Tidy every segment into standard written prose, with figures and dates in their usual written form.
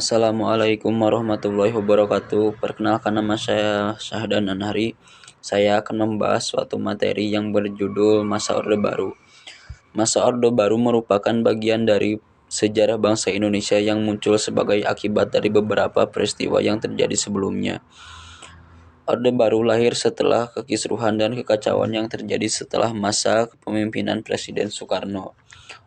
Assalamualaikum warahmatullahi wabarakatuh. Perkenalkan, nama saya Syahdan Anhari. Saya akan membahas suatu materi yang berjudul Masa Orde Baru. Masa Orde Baru merupakan bagian dari sejarah bangsa Indonesia yang muncul sebagai akibat dari beberapa peristiwa yang terjadi sebelumnya. Orde Baru lahir setelah kekisruhan dan kekacauan yang terjadi setelah masa kepemimpinan Presiden Soekarno.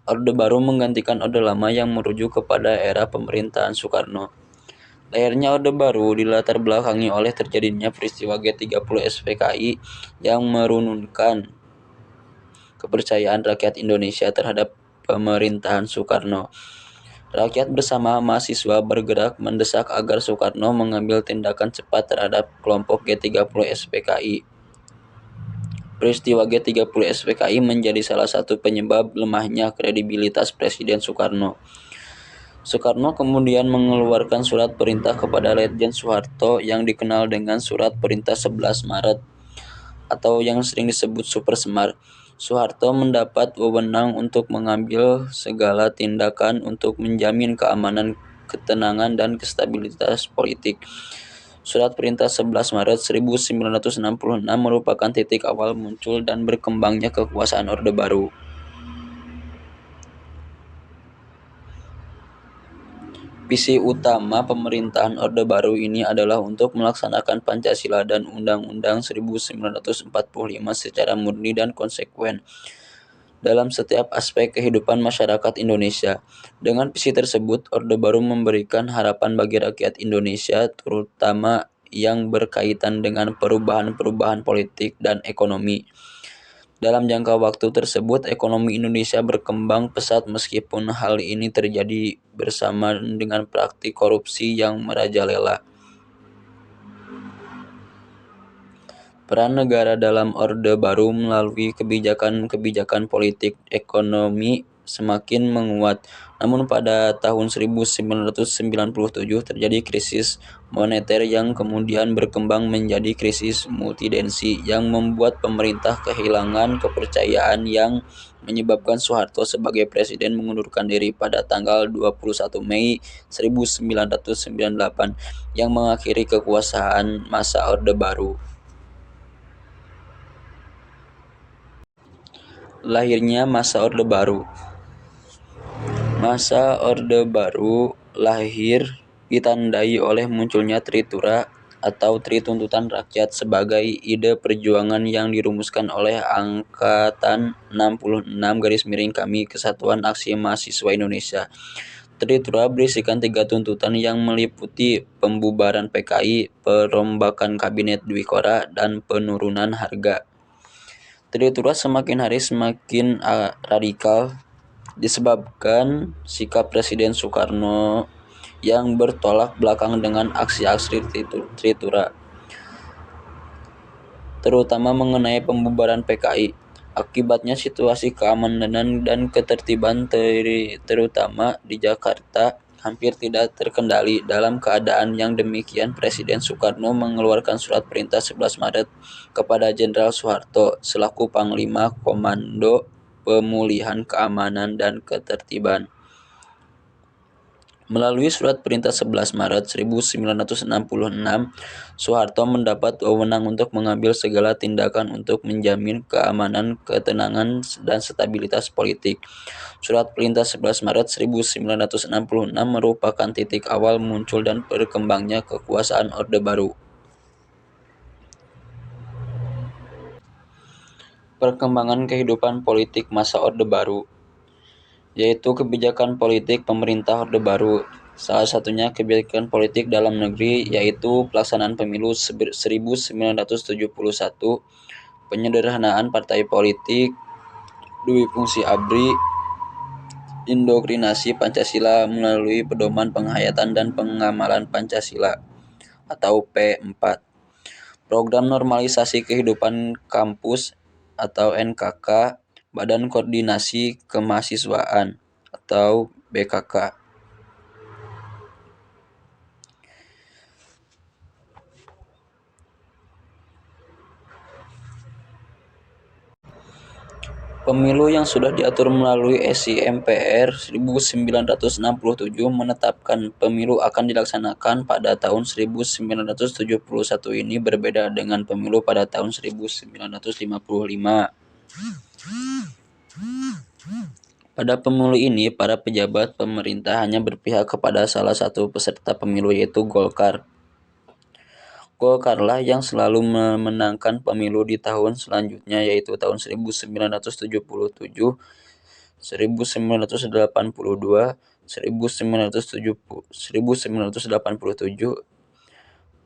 Orde Baru menggantikan Orde Lama yang merujuk kepada era pemerintahan Soekarno. Lahirnya Orde Baru dilatar belakangi oleh terjadinya peristiwa G30 SPKI yang merununkan kepercayaan rakyat Indonesia terhadap pemerintahan Soekarno. Rakyat bersama mahasiswa bergerak mendesak agar Soekarno mengambil tindakan cepat terhadap kelompok G30 SPKI. Peristiwa G30 SPKI menjadi salah satu penyebab lemahnya kredibilitas Presiden Soekarno. Soekarno kemudian mengeluarkan surat perintah kepada Letjen Soeharto yang dikenal dengan Surat Perintah 11 Maret atau yang sering disebut Super Semar. Soeharto mendapat wewenang untuk mengambil segala tindakan untuk menjamin keamanan, ketenangan, dan stabilitas politik. Surat Perintah 11 Maret 1966 merupakan titik awal muncul dan berkembangnya kekuasaan Orde Baru. Visi utama pemerintahan Orde Baru ini adalah untuk melaksanakan Pancasila dan Undang-Undang 1945 secara murni dan konsekuen dalam setiap aspek kehidupan masyarakat Indonesia. Dengan visi tersebut, Orde Baru memberikan harapan bagi rakyat Indonesia, terutama yang berkaitan dengan perubahan-perubahan politik dan ekonomi. Dalam jangka waktu tersebut, ekonomi Indonesia berkembang pesat meskipun hal ini terjadi bersama dengan praktik korupsi yang merajalela. Peran negara dalam Orde Baru melalui kebijakan-kebijakan politik ekonomi semakin menguat. Namun pada tahun 1997 terjadi krisis moneter yang kemudian berkembang menjadi krisis multidensi yang membuat pemerintah kehilangan kepercayaan yang menyebabkan Soeharto sebagai presiden mengundurkan diri pada tanggal 21 Mei 1998 yang mengakhiri kekuasaan masa Orde Baru. Lahirnya masa Orde Baru. Masa Orde Baru lahir ditandai oleh munculnya Tritura atau Tri Tuntutan Rakyat sebagai ide perjuangan yang dirumuskan oleh Angkatan 66 Kami Kesatuan Aksi Mahasiswa Indonesia. Tritura berisikan 3 tuntutan yang meliputi pembubaran PKI, perombakan Kabinet Dwikora, dan penurunan harga. Tritura semakin hari semakin radikal disebabkan sikap Presiden Soekarno yang bertolak belakang dengan aksi-aksi Tritura, terutama mengenai pembubaran PKI. Akibatnya situasi keamanan dan ketertiban terutama di Jakarta hampir tidak terkendali. Dalam keadaan yang demikian, Presiden Soekarno mengeluarkan Surat Perintah 11 Maret kepada Jenderal Soeharto selaku Panglima Komando Pemulihan Keamanan dan Ketertiban. Melalui Surat Perintah 11 Maret 1966, Soeharto mendapat wewenang untuk mengambil segala tindakan untuk menjamin keamanan, ketenangan, dan stabilitas politik. Surat Perintah 11 Maret 1966 merupakan titik awal muncul dan berkembangnya kekuasaan Orde Baru. Perkembangan kehidupan politik masa Orde Baru, yaitu kebijakan politik pemerintah Orde Baru. Salah satunya kebijakan politik dalam negeri, yaitu pelaksanaan pemilu 1971, penyederhanaan partai politik, dui fungsi ABRI, indoktrinasi Pancasila melalui pedoman penghayatan dan pengamalan Pancasila atau P4, program normalisasi kehidupan kampus atau NKK, Badan Koordinasi Kemahasiswaan atau BKK. Pemilu yang sudah diatur melalui SI MPR 1967 menetapkan pemilu akan dilaksanakan pada tahun 1971 ini berbeda dengan pemilu pada tahun 1955. Pada pemilu ini, para pejabat pemerintah hanya berpihak kepada salah satu peserta pemilu yaitu Golkar. Golkarlah yang selalu memenangkan pemilu di tahun selanjutnya yaitu tahun 1977, 1982, 1987,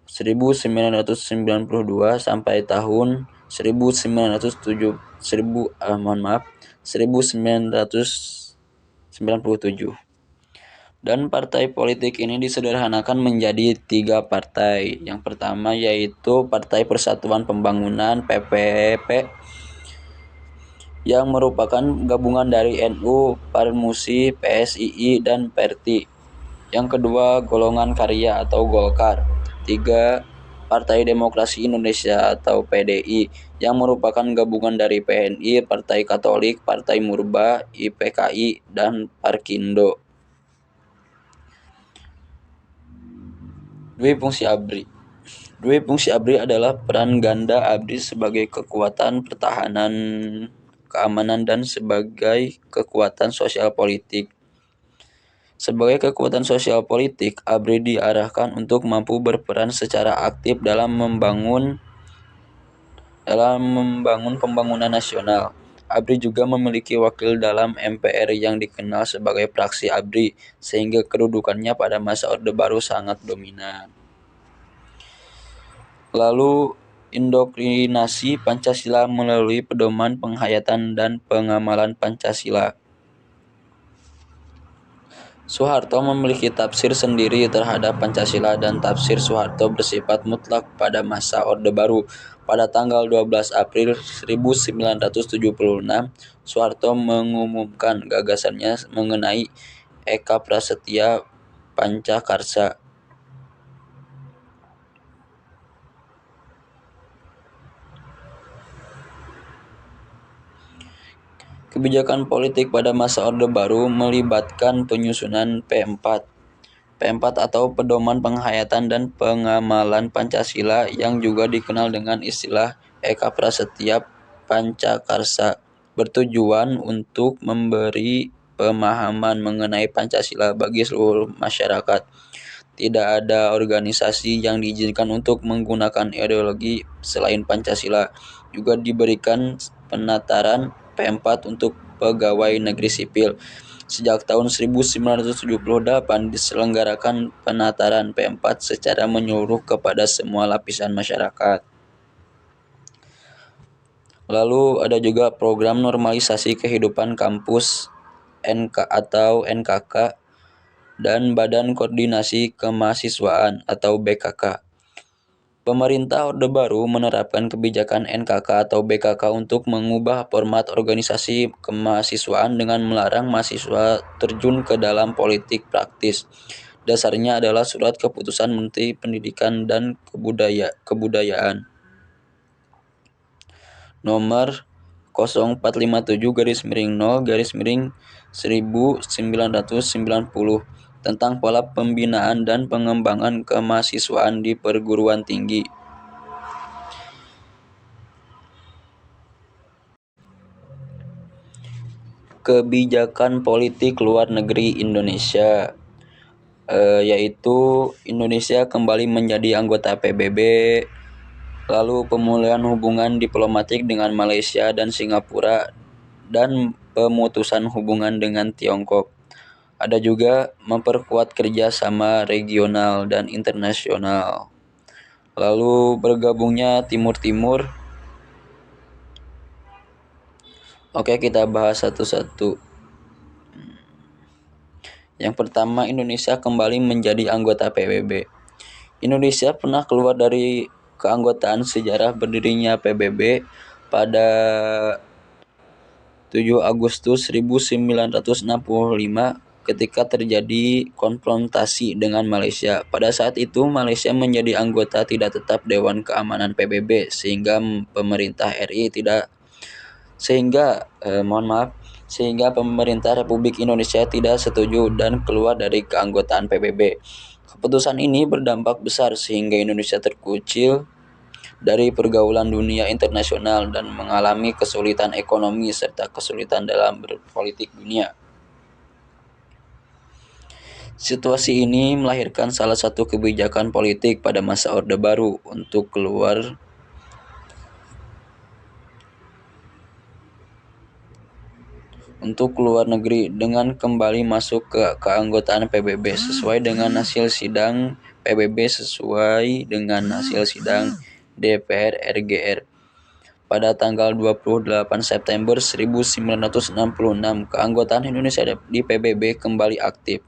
1992 sampai tahun 1997. Dan partai politik ini disederhanakan menjadi 3 partai. Yang pertama yaitu Partai Persatuan Pembangunan (PPP) yang merupakan gabungan dari NU, Parmusi, PSII, dan PERTI. Yang kedua Golongan Karya atau Golkar. 3. Partai Demokrasi Indonesia atau PDI yang merupakan gabungan dari PNI, Partai Katolik, Partai Murba, IPKI, dan Parkindo. Dwi fungsi ABRI. Dwi fungsi ABRI adalah peran ganda ABRI sebagai kekuatan pertahanan keamanan dan sebagai kekuatan sosial politik. Sebagai kekuatan sosial politik, ABRI diarahkan untuk mampu berperan secara aktif dalam membangun pembangunan nasional. ABRI juga memiliki wakil dalam MPR yang dikenal sebagai fraksi ABRI, sehingga kedudukannya pada masa Orde Baru sangat dominan. Lalu, indoktrinasi Pancasila melalui pedoman penghayatan dan pengamalan Pancasila. Soeharto memiliki tafsir sendiri terhadap Pancasila dan tafsir Soeharto bersifat mutlak pada masa Orde Baru. Pada tanggal 12 April 1976, Soeharto mengumumkan gagasannya mengenai Eka Prasetya Pancakarsa. Kebijakan politik pada masa Orde Baru melibatkan penyusunan P4 atau Pedoman Penghayatan dan Pengamalan Pancasila yang juga dikenal dengan istilah Eka Prasetya Pancakarsa, bertujuan untuk memberi pemahaman mengenai Pancasila bagi seluruh masyarakat. Tidak ada organisasi yang diizinkan untuk menggunakan ideologi selain Pancasila. Juga diberikan penataran P4 untuk pegawai negeri sipil. Sejak tahun 1978 diselenggarakan penataran P4 secara menyeluruh kepada semua lapisan masyarakat. Lalu ada juga program normalisasi kehidupan kampus NKK dan Badan Koordinasi Kemahasiswaan atau BKK. Pemerintah Orde Baru menerapkan kebijakan NKK atau BKK untuk mengubah format organisasi kemahasiswaan dengan melarang mahasiswa terjun ke dalam politik praktis. Dasarnya adalah Surat Keputusan Menteri Pendidikan dan Kebudayaan nomor 0457-0-1990 tentang pola pembinaan dan pengembangan kemahasiswaan di perguruan tinggi. Kebijakan politik luar negeri Indonesia, yaitu Indonesia kembali menjadi anggota PBB, lalu pemulihan hubungan diplomatik dengan Malaysia dan Singapura, dan pemutusan hubungan dengan Tiongkok. Ada juga memperkuat kerjasama regional dan internasional. Lalu bergabungnya Timur-Timur. Oke, kita bahas satu-satu. Yang pertama, Indonesia kembali menjadi anggota PBB. Indonesia pernah keluar dari keanggotaan sejarah berdirinya PBB pada 7 Agustus 1965 ketika terjadi konfrontasi dengan Malaysia. Pada saat itu Malaysia menjadi anggota tidak tetap Dewan Keamanan PBB sehingga pemerintah RI tidak sehingga pemerintah Republik Indonesia tidak setuju dan keluar dari keanggotaan PBB. Keputusan ini berdampak besar sehingga Indonesia terkucil dari pergaulan dunia internasional dan mengalami kesulitan ekonomi serta kesulitan dalam berpolitik dunia. Situasi ini melahirkan salah satu kebijakan politik pada masa Orde Baru untuk keluar negeri dengan kembali masuk ke keanggotaan PBB sesuai dengan hasil sidang DPR RGR. Pada tanggal 28 September 1966, keanggotaan Indonesia di PBB kembali aktif.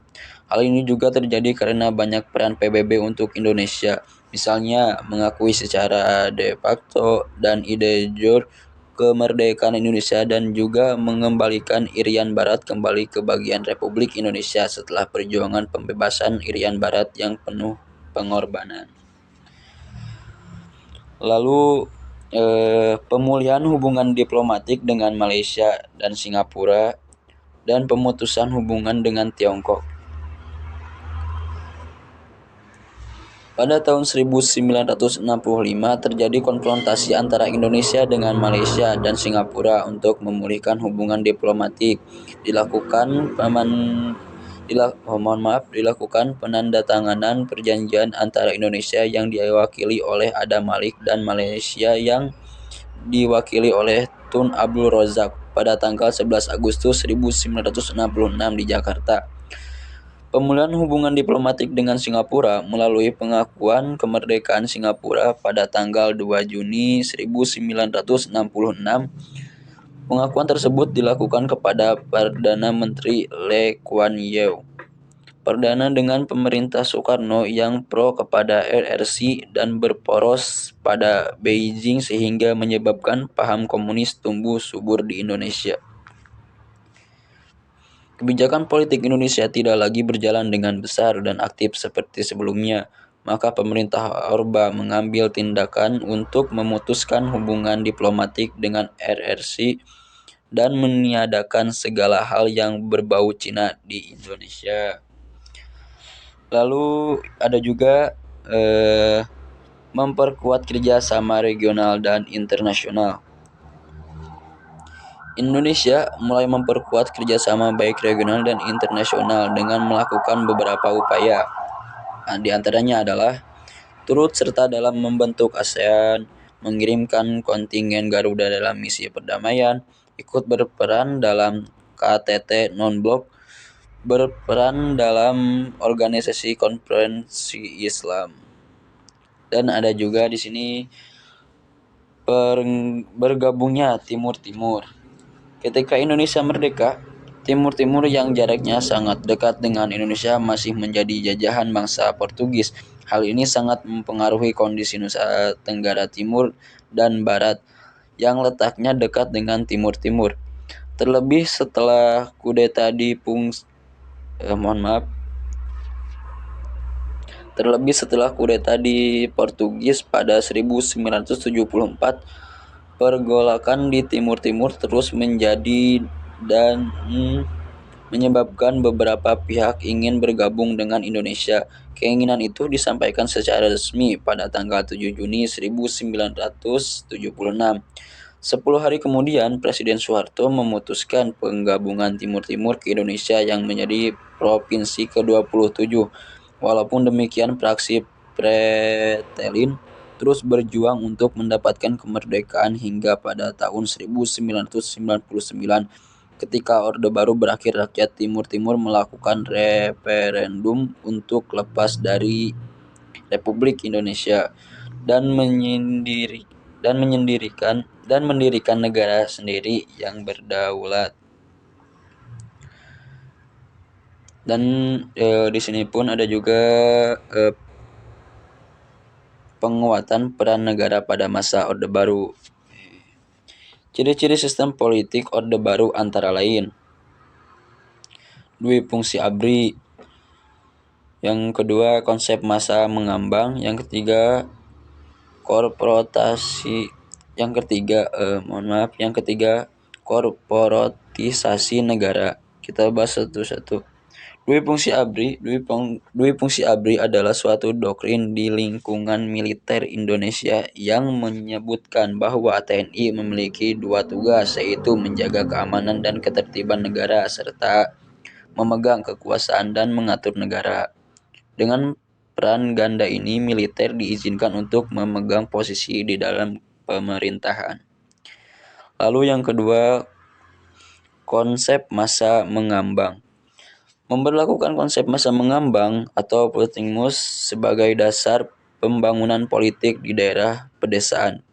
Hal ini juga terjadi karena banyak peran PBB untuk Indonesia, misalnya mengakui secara de facto dan de jure kemerdekaan Indonesia dan juga mengembalikan Irian Barat kembali ke bagian Republik Indonesia setelah perjuangan pembebasan Irian Barat yang penuh pengorbanan. Lalu pemulihan hubungan diplomatik dengan Malaysia dan Singapura dan pemutusan hubungan dengan Tiongkok. Pada tahun 1965 terjadi konfrontasi antara Indonesia dengan Malaysia dan Singapura untuk memulihkan hubungan diplomatik. Dilakukan penandatanganan perjanjian antara Indonesia yang diwakili oleh Adam Malik dan Malaysia yang diwakili oleh Tun Abdul Razak pada tanggal 11 Agustus 1966 di Jakarta. Pemulihan hubungan diplomatik dengan Singapura melalui pengakuan kemerdekaan Singapura pada tanggal 2 Juni 1966. Pengakuan tersebut dilakukan kepada Perdana Menteri Lee Kuan Yew. Perdana dengan pemerintah Soekarno yang pro kepada RRC dan berporos pada Beijing sehingga menyebabkan paham komunis tumbuh subur di Indonesia. Kebijakan politik Indonesia tidak lagi berjalan dengan besar dan aktif seperti sebelumnya, maka pemerintah Orba mengambil tindakan untuk memutuskan hubungan diplomatik dengan RRC dan meniadakan segala hal yang berbau Cina di Indonesia. Lalu ada juga memperkuat kerjasama regional dan internasional. Indonesia mulai memperkuat kerjasama baik regional dan internasional dengan melakukan beberapa upaya. Di antaranya adalah turut serta dalam membentuk ASEAN, mengirimkan kontingen Garuda dalam misi perdamaian, ikut berperan dalam KTT non-blok, berperan dalam organisasi konferensi Islam. Dan ada juga di sini bergabungnya Timur-Timur. Ketika Indonesia merdeka, Timur-Timur yang jaraknya sangat dekat dengan Indonesia masih menjadi jajahan bangsa Portugis. Hal ini sangat mempengaruhi kondisi Nusa Tenggara Timur dan Barat yang letaknya dekat dengan Timur-Timur. Terlebih setelah kudeta di Portugis pada 1974, pergolakan di Timur-Timur terus menjadi dan menyebabkan beberapa pihak ingin bergabung dengan Indonesia. Keinginan itu disampaikan secara resmi pada tanggal 7 Juni 1976. 10 hari kemudian, Presiden Soeharto memutuskan penggabungan Timur-Timur ke Indonesia yang menjadi provinsi ke-27. Walaupun demikian, praksi Pretelin terus berjuang untuk mendapatkan kemerdekaan hingga pada tahun 1999 ketika Orde Baru berakhir. Rakyat Timur-Timur melakukan referendum untuk lepas dari Republik Indonesia dan mendirikan negara sendiri yang berdaulat. Dan di sini pun ada juga penguatan peran negara pada masa Orde Baru. Ciri-ciri sistem politik Orde Baru antara lain: dwi fungsi ABRI, yang kedua konsep massa mengambang, yang ketiga korporasi, yang ketiga korporatisasi negara. Kita bahas satu-satu. Dwi fungsi ABRI adalah suatu doktrin di lingkungan militer Indonesia yang menyebutkan bahwa TNI memiliki dua tugas, yaitu menjaga keamanan dan ketertiban negara serta memegang kekuasaan dan mengatur negara. Dengan peran ganda ini, militer diizinkan untuk memegang posisi di dalam pemerintahan. Lalu yang kedua, konsep masa mengambang. Memberlakukan konsep masa mengambang atau Optimus sebagai dasar pembangunan politik di daerah pedesaan,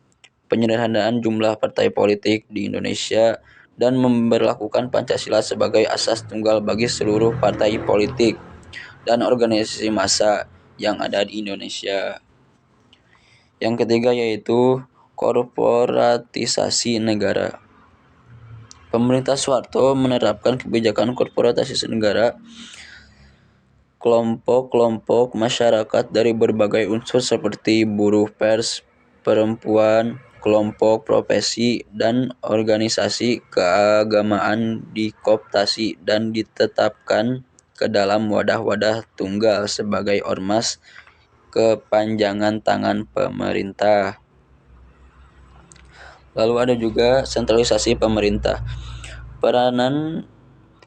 penyederhanaan jumlah partai politik di Indonesia, dan memberlakukan Pancasila sebagai asas tunggal bagi seluruh partai politik dan organisasi massa yang ada di Indonesia. Yang ketiga yaitu korporatisasi negara. Pemerintah Soeharto menerapkan kebijakan korporatisasi negara. Kelompok-kelompok masyarakat dari berbagai unsur seperti buruh, pers, perempuan, kelompok profesi, dan organisasi keagamaan dikooptasi dan ditetapkan ke dalam wadah-wadah tunggal sebagai ormas kepanjangan tangan pemerintah. Lalu ada juga sentralisasi pemerintah. Peranan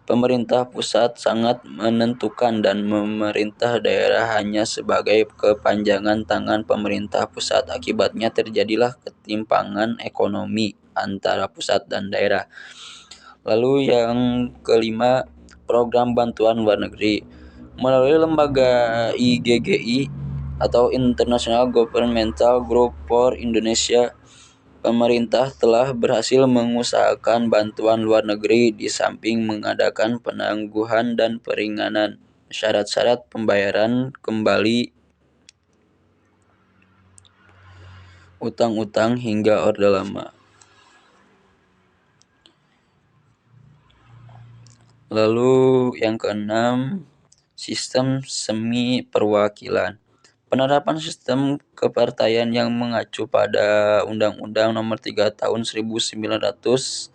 pemerintah pusat sangat menentukan dan pemerintah daerah hanya sebagai kepanjangan tangan pemerintah pusat. Akibatnya terjadilah ketimpangan ekonomi antara pusat dan daerah. Lalu yang kelima, program bantuan luar negeri. Melalui lembaga IGGI atau International Governmental Group for Indonesia, pemerintah telah berhasil mengusahakan bantuan luar negeri di samping mengadakan penangguhan dan peringanan syarat-syarat pembayaran kembali utang-utang hingga Orde Lama. Lalu yang keenam, sistem semi perwakilan. Penerapan sistem kepartaian yang mengacu pada Undang-Undang Nomor 3 Tahun 1985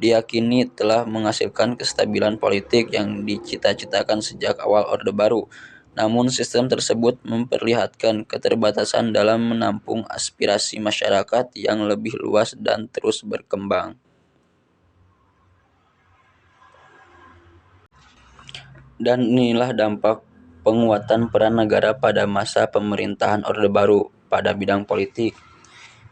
diyakini telah menghasilkan kestabilan politik yang dicita-citakan sejak awal Orde Baru. Namun sistem tersebut memperlihatkan keterbatasan dalam menampung aspirasi masyarakat yang lebih luas dan terus berkembang. Dan inilah dampak penguatan peran negara pada masa pemerintahan Orde Baru pada bidang politik.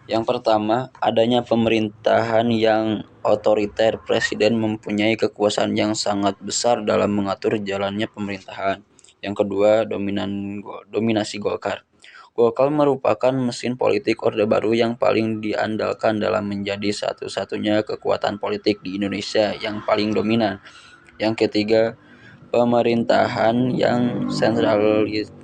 Yang pertama, adanya pemerintahan yang otoriter. Presiden mempunyai kekuasaan yang sangat besar dalam mengatur jalannya pemerintahan. Yang kedua, dominasi Golkar. Golkar merupakan mesin politik Orde Baru yang paling diandalkan dalam menjadi satu-satunya kekuatan politik di Indonesia yang paling dominan. Yang ketiga, pemerintahan yang sentralistis.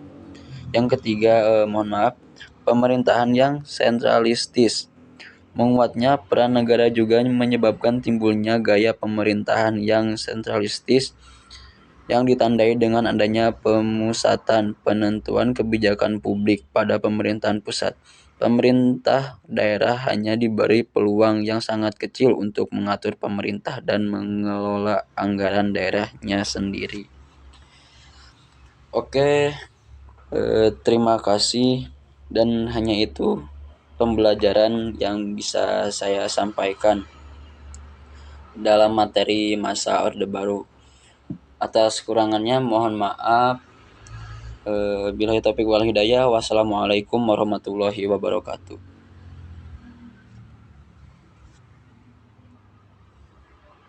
Menguatnya peran negara juga menyebabkan timbulnya gaya pemerintahan yang sentralistis yang ditandai dengan adanya pemusatan penentuan kebijakan publik pada pemerintahan pusat. Pemerintah daerah hanya diberi peluang yang sangat kecil untuk mengatur pemerintah dan mengelola anggaran daerahnya sendiri. Oke, terima kasih, dan hanya itu pembelajaran yang bisa saya sampaikan dalam materi masa Orde Baru. Atas kurangannya mohon maaf. Billahi taufiq wal hidayah. Wassalamualaikum warahmatullahi wabarakatuh.